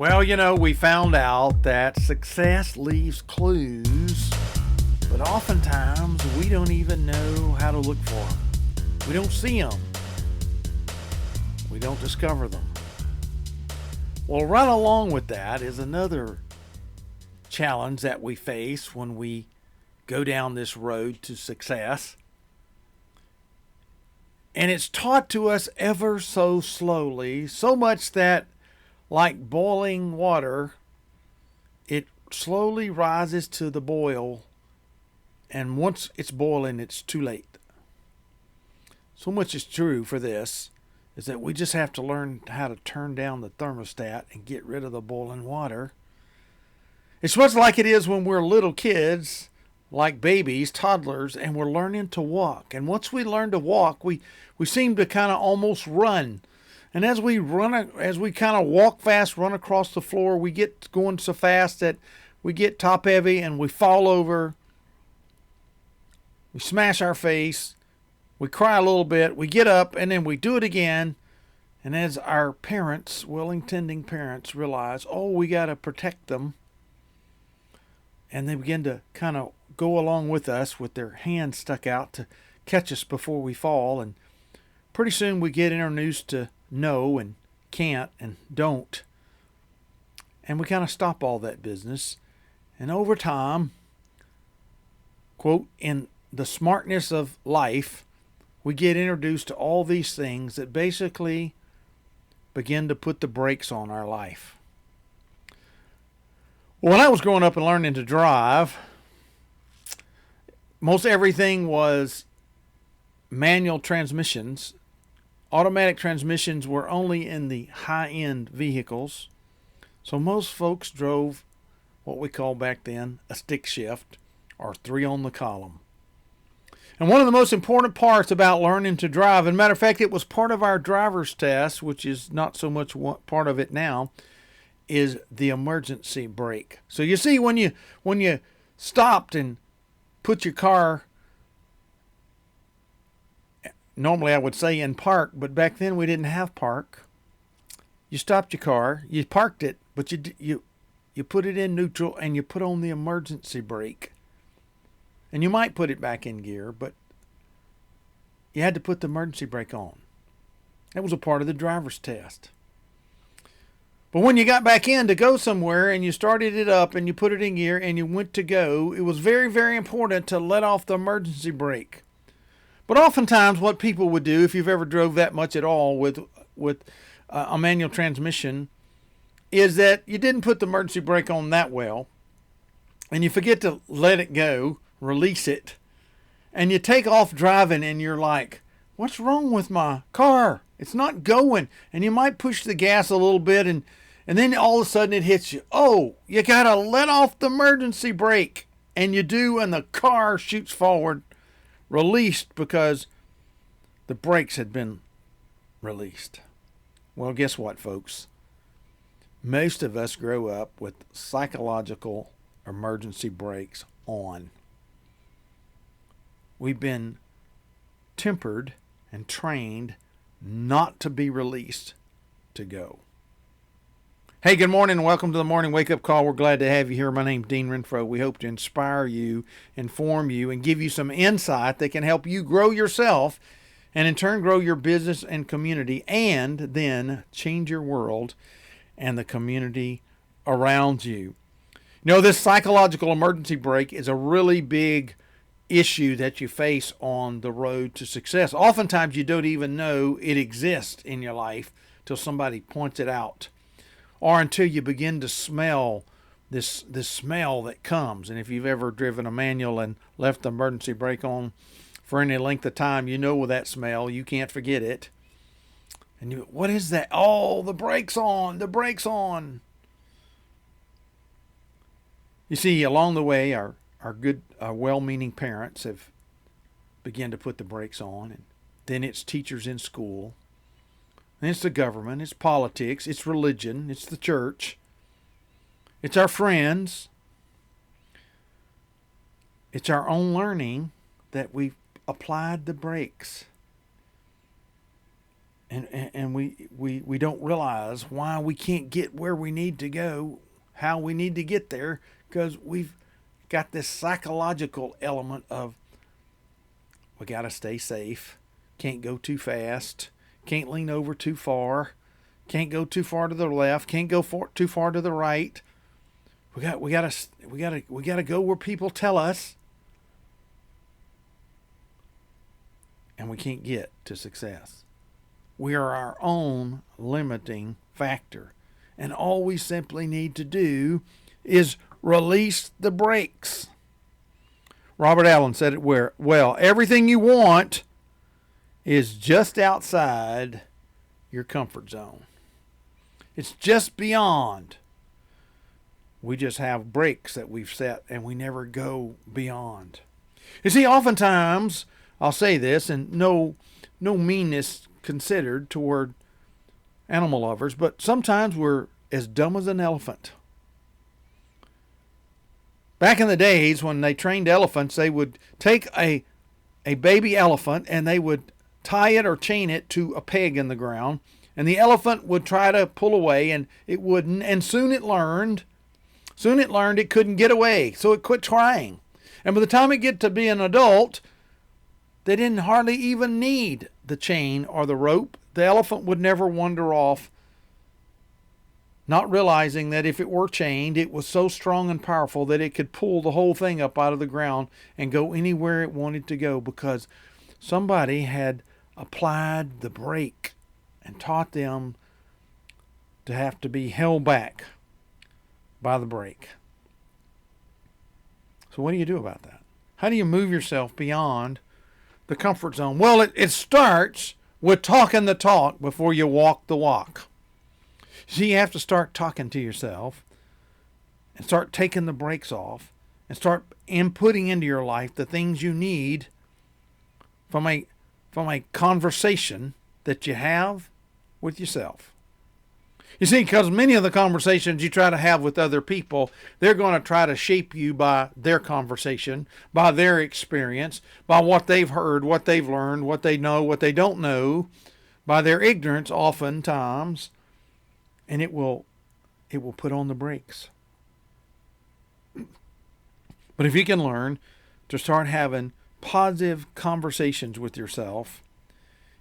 Well, we found out that success leaves clues, but oftentimes we don't even know how to look for them. We don't see them. We don't discover them. Well, right along with that is another challenge that we face when we go down this road to success. And it's taught to us ever so slowly, so much that, like boiling water, it slowly rises to the boil, and once it's boiling, it's too late. So much is true for this, is that we just have to learn how to turn down the thermostat and get rid of the boiling water. It's much like it is when we're little kids, like babies, toddlers, and we're learning to walk. And once we learn to walk, we seem to kind of almost run. And as we kind of walk fast, run across the floor, we get going so fast that we get top heavy and we fall over. We smash our face. We cry a little bit. We get up and then we do it again. And as our parents, well-intending parents, realize, we got to protect them. And they begin to kind of go along with us with their hands stuck out to catch us before we fall. And pretty soon we get introduced to no and can't and don't. And we kind of stop all that business. And over time, quote, in the smartness of life, we get introduced to all these things that basically begin to put the brakes on our life. Well, when I was growing up and learning to drive, most everything was manual transmissions. Automatic transmissions were only in the high-end vehicles. So most folks drove what we called back then a stick shift, or 3 on the column. And one of the most important parts about learning to drive, and matter of fact, it was part of our driver's test, which is not so much part of it now, is the emergency brake. So you see, when you stopped and put your car, normally I would say in park, but back then we didn't have park. You stopped your car, you parked it, but you put it in neutral and you put on the emergency brake. And you might put it back in gear, but you had to put the emergency brake on. That was a part of the driver's test. But when you got back in to go somewhere and you started it up and you put it in gear and you went to go, it was very, very important to let off the emergency brake. But oftentimes what people would do, if you've ever drove that much at all with a manual transmission, is that you didn't put the emergency brake on that well, and you forget to let it go, release it, and you take off driving and you're like, what's wrong with my car? It's not going. And you might push the gas a little bit and then all of a sudden it hits you. Oh, you got to let off the emergency brake. And you do, and the car shoots forward, released because the brakes had been released. Well, guess what, folks? Most of us grow up with psychological emergency brakes on. We've been tempered and trained not to be released to go. Hey, good morning and welcome to the Morning Wake Up Call. We're glad to have you here. My name's Dean Renfro. We hope to inspire you, inform you, and give you some insight that can help you grow yourself and in turn grow your business and community, and then change your world and the community around you. This psychological emergency brake is a really big issue that you face on the road to success. Oftentimes you don't even know it exists in your life till somebody points it out, or until you begin to smell this smell that comes. And if you've ever driven a manual and left the emergency brake on for any length of time, you know that smell. You can't forget it. And what is that? Oh, the brake's on. The brake's on. You see, along the way, our good, well-meaning parents have begun to put the brakes on, and then it's teachers in school, and it's the government, it's politics, it's religion, it's the church, it's our friends, it's our own learning that we've applied the brakes. And we don't realize why we can't get where we need to go, how we need to get there, because we've got this psychological element of we got to stay safe, can't go too fast, can't lean over too far, can't go too far to the left, can't go too far to the right. We got to go where people tell us, and we can't get to success. We are our own limiting factor, and all we simply need to do is release the brakes. Robert Allen said it well. Everything you want is just outside your comfort zone. It's just beyond. We just have brakes that we've set, and we never go beyond. You see, oftentimes, I'll say this, and no meanness considered toward animal lovers, but sometimes we're as dumb as an elephant. Back in the days when they trained elephants, they would take a baby elephant and they would tie it or chain it to a peg in the ground, and the elephant would try to pull away and it wouldn't, and soon it learned it couldn't get away, so it quit trying. And by the time it get to be an adult, they didn't hardly even need the chain or the rope. The elephant would never wander off, not realizing that if it were chained, it was so strong and powerful that it could pull the whole thing up out of the ground and go anywhere it wanted to go, because somebody had applied the brake and taught them to have to be held back by the brake. So what do you do about that? How do you move yourself beyond the comfort zone? Well, it starts with talking the talk before you walk the walk. So you have to start talking to yourself and start taking the brakes off and start inputting into your life the things you need from a conversation that you have with yourself. You see, because many of the conversations you try to have with other people, they're going to try to shape you by their conversation, by their experience, by what they've heard, what they've learned, what they know, what they don't know, by their ignorance oftentimes, and it will put on the brakes. But if you can learn to start having positive conversations with yourself,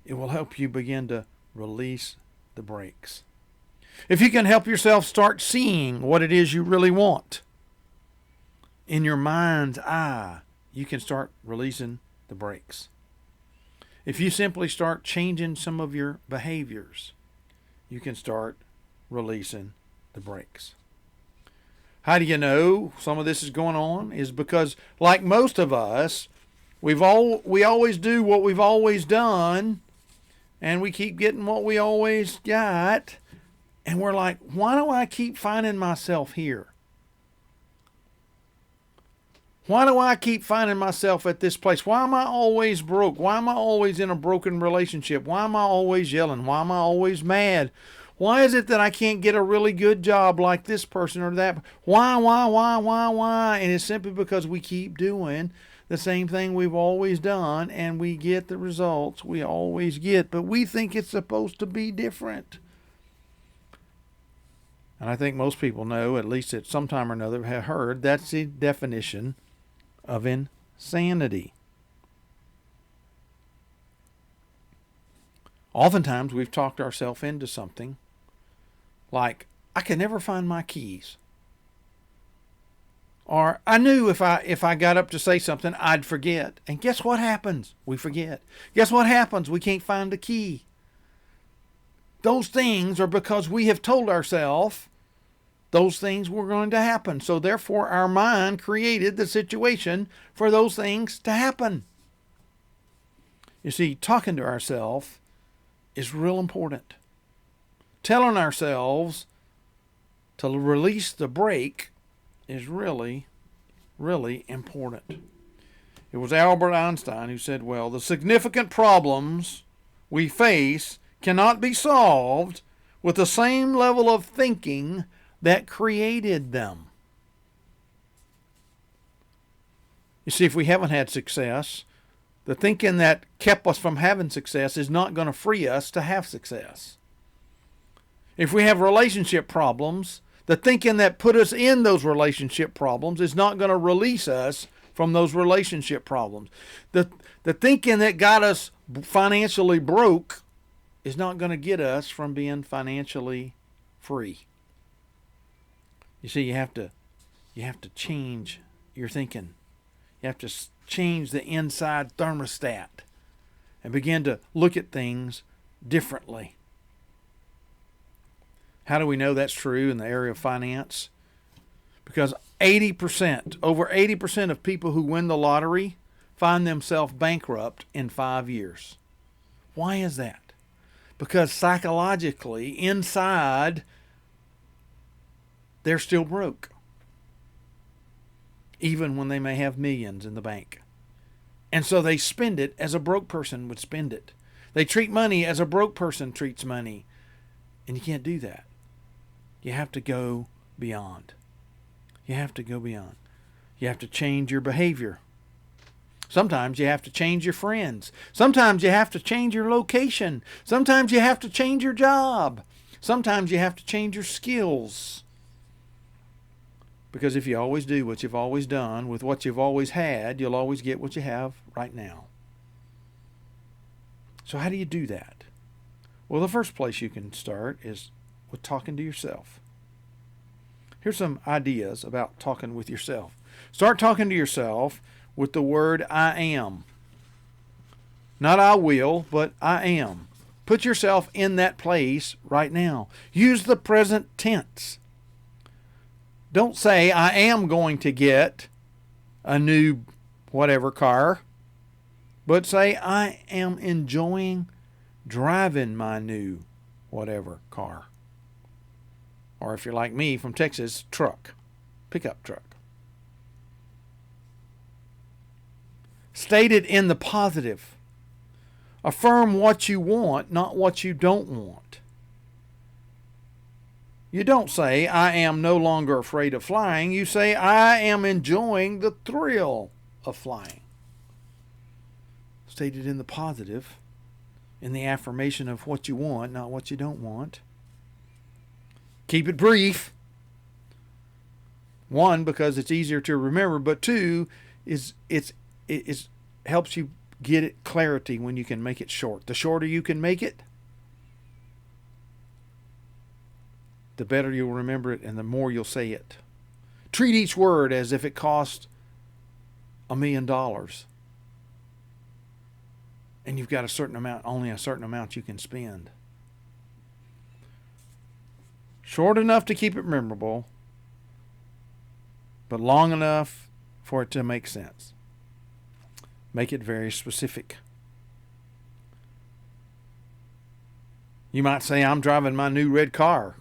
it will help you begin to release the brakes. If you can help yourself start seeing what it is you really want in your mind's eye, you can start releasing the brakes. If you simply start changing some of your behaviors, you can start releasing the brakes. How do you know some of this is going on? Is because, like most of us, we always do what we've always done, and we keep getting what we always got. And we're like, why do I keep finding myself here? Why do I keep finding myself at this place? Why am I always broke? Why am I always in a broken relationship? Why am I always yelling? Why am I always mad? Why is it that I can't get a really good job like this person or that? Why? And it's simply because we keep doing the same thing we've always done, and we get the results we always get, but we think it's supposed to be different. And I think most people know, at least at some time or another, have heard that's the definition of insanity. Oftentimes we've talked ourselves into something like, I can never find my keys. Or I knew if I got up to say something, I'd forget. And guess what happens? We forget. Guess what happens? We can't find the key. Those things are because we have told ourselves those things were going to happen. So therefore, our mind created the situation for those things to happen. You see, talking to ourselves is real important. Telling ourselves to release the brake is really, really important. It was Albert Einstein who said, well, the significant problems we face cannot be solved with the same level of thinking that created them. You see, if we haven't had success, The thinking that kept us from having success is not going to free us to have success. If we have relationship problems, the thinking that put us in those relationship problems is not going to release us from those relationship problems. The thinking that got us financially broke is not going to get us from being financially free. You see, you have to change your thinking. You have to change the inside thermostat and begin to look at things differently. How do we know that's true in the area of finance? Because over 80% of people who win the lottery find themselves bankrupt in 5 years. Why is that? Because psychologically, inside, they're still broke, even when they may have millions in the bank. And so they spend it as a broke person would spend it. They treat money as a broke person treats money. And you can't do that. You have to go beyond. You have to go beyond. You have to change your behavior. Sometimes you have to change your friends. Sometimes you have to change your location. Sometimes you have to change your job. Sometimes you have to change your skills. Because if you always do what you've always done with what you've always had, you'll always get what you have right now. So how do you do that? Well, the first place you can start is with talking to yourself. Here's some ideas about talking with yourself. Start talking to yourself with the word I am. Not I will, but I am. Put yourself in that place right now. Use the present tense. Don't say I am going to get a new whatever car, but say I am enjoying driving my new whatever car. Or if you're like me from Texas, truck, pickup truck. State it in the positive. Affirm what you want, not what you don't want. You don't say, I am no longer afraid of flying. You say, I am enjoying the thrill of flying. State it in the positive, in the affirmation of what you want, not what you don't want. Keep it brief. 1, because it's easier to remember, but 2, it helps you get it clarity when you can make it short. The shorter you can make it, the better you'll remember it and the more you'll say it. Treat each word as if it cost $1 million. And you've got only a certain amount you can spend. Short enough to keep it memorable, but long enough for it to make sense. Make it very specific. You might say, I'm driving my new red car.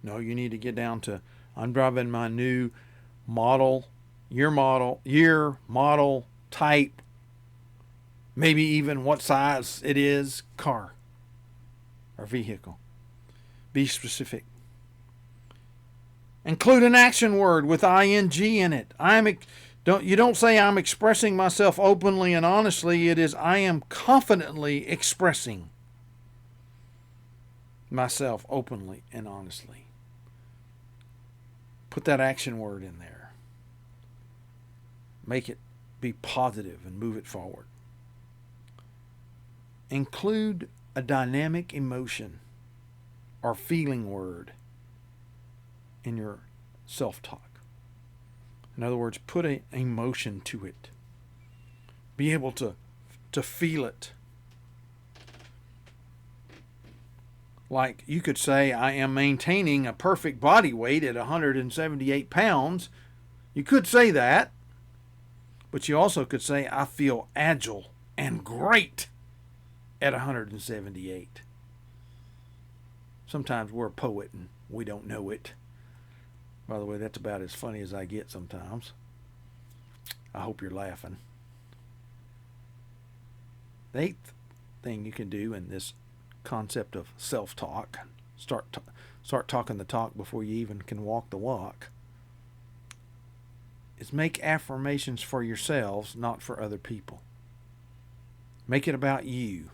No, you need to get down to, I'm driving my new model, year, model, type, maybe even what size it is, car or vehicle. Be specific. Include an action word with ing in it. You don't say I'm expressing myself openly and honestly. It is I am confidently expressing myself openly and honestly. Put that action word in there. Make it be positive and move it forward. Include a dynamic emotion or feeling word in your self-talk. In other words, put an emotion to it. Be able to feel it. Like you could say, I am maintaining a perfect body weight at 178 pounds. You could say that. But you also could say, I feel agile and great at 178. Sometimes we're a poet and we don't know it. By the way, that's about as funny as I get sometimes. I hope you're laughing. The 8th thing you can do in this concept of self-talk, start talking the talk before you even can walk the walk, is make affirmations for yourselves, not for other people. Make it about you.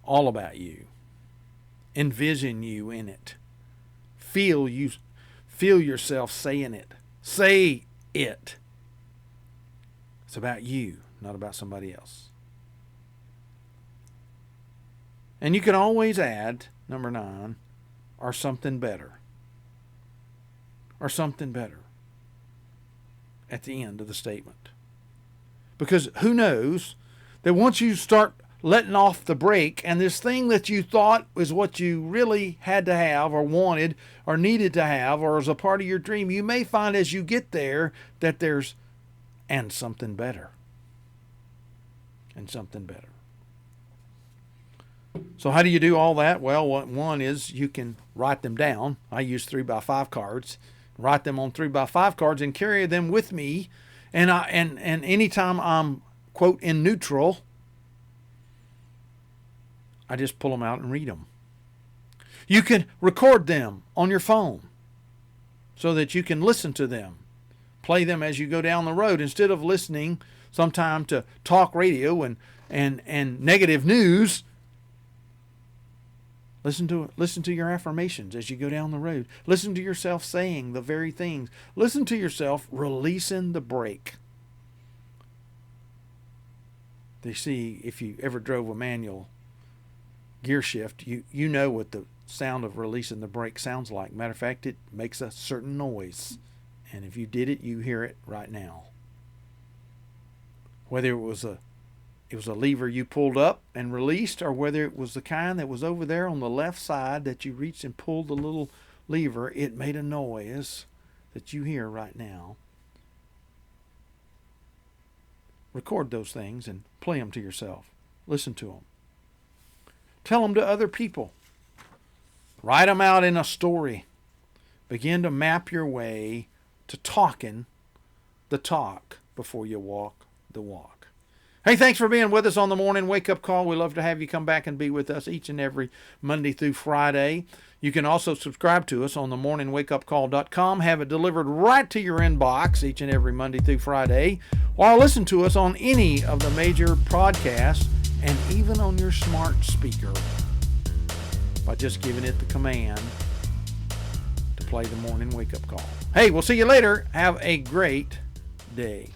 All about you. Envision you in it. Feel yourself saying it. Say it. It's about you, not about somebody else. And you can always add, number 9, or something better. Or something better at the end of the statement. Because who knows that once you start letting off the brake and this thing that you thought was what you really had to have or wanted or needed to have or was a part of your dream, you may find as you get there that there's and something better. And something better. So how do you do all that? Well, one is you can write them down. I use 3x5 cards. Write them on 3x5 cards and carry them with me. And anytime I'm, quote, in neutral, I just pull them out and read them. You can record them on your phone so that you can listen to them. Play them as you go down the road instead of listening sometime to talk radio and negative news. Listen to your affirmations as you go down the road. Listen to yourself saying the very things. Listen to yourself releasing the brake. You see, if you ever drove a manual gear shift, you know what the sound of releasing the brake sounds like. Matter of fact, it makes a certain noise. And if you did it, you hear it right now. Whether it was a lever you pulled up and released, or whether it was the kind that was over there on the left side that you reached and pulled the little lever, it made a noise that you hear right now. Record those things and play them to yourself. Listen to them. Tell them to other people. Write them out in a story. Begin to map your way to talking the talk before you walk the walk. Hey, thanks for being with us on the Morning Wake Up Call. We love to have you come back and be with us each and every Monday through Friday. You can also subscribe to us on themorningwakeupcall.com. Have it delivered right to your inbox each and every Monday through Friday. Or listen to us on any of the major podcasts and even on your smart speaker by just giving it the command to play the Morning Wake Up Call. Hey, we'll see you later. Have a great day.